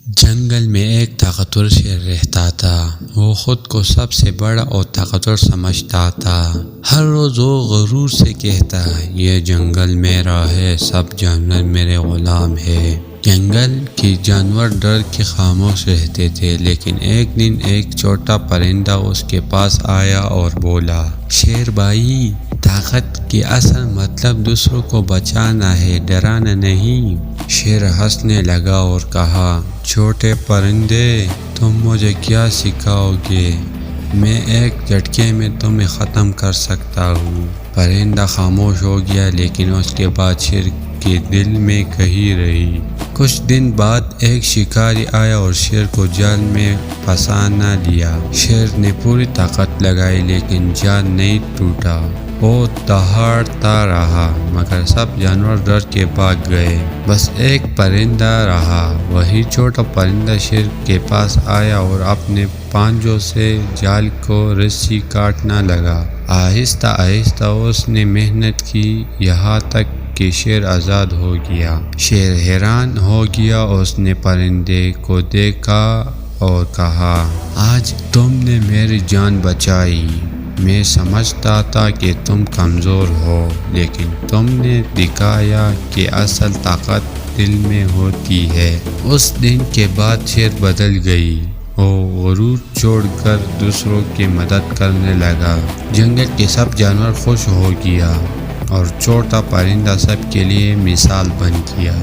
جنگل میں ایک طاقتور شیر رہتا تھا۔ وہ خود کو سب سے بڑا اور طاقتور سمجھتا تھا۔ ہر روز وہ غرور سے کہتا، یہ جنگل میرا ہے، سب جانور میرے غلام ہیں۔ جنگل کے جانور ڈر کے خاموش رہتے تھے، لیکن ایک دن ایک چھوٹا پرندہ اس کے پاس آیا اور بولا، شیر بھائی، طاقت کی اصل مطلب دوسروں کو بچانا ہے، ڈرانا نہیں۔ شیر ہنسنے لگا اور کہا، چھوٹے پرندے، تم مجھے کیا سکھاؤ گے؟ میں ایک جھٹکے میں تمہیں ختم کر سکتا ہوں۔ پرندہ خاموش ہو گیا، لیکن اس کے بعد شیر کے دل میں کہی رہی۔ کچھ دن بعد ایک شکاری آیا اور شیر کو جال میں پھنسا نہ لیا۔ شیر نے پوری طاقت لگائی، لیکن جال نہیں ٹوٹا۔ وہ دہاڑتا رہا، مگر سب جانور ڈر کے بھاگ گئے۔ بس ایک پرندہ رہا۔ وہی چھوٹا پرندہ شیر کے پاس آیا اور اپنے پنجوں سے جال کو رسی کاٹنے لگا۔ آہستہ آہستہ اس نے محنت کی، یہاں تک کہ شیر آزاد ہو گیا۔ شیر حیران ہو گیا، اس نے پرندے کو دیکھا اور کہا، آج تم نے میری جان بچائی۔ میں سمجھتا تھا کہ تم کمزور ہو، لیکن تم نے دکھایا کہ اصل طاقت دل میں ہوتی ہے۔ اس دن کے بعد شیر بدل گئی۔ وہ غرور چھوڑ کر دوسروں کی مدد کرنے لگا۔ جنگل کے سب جانور خوش ہو گیا اور چھوٹا پرندہ سب کے لیے مثال بن گیا۔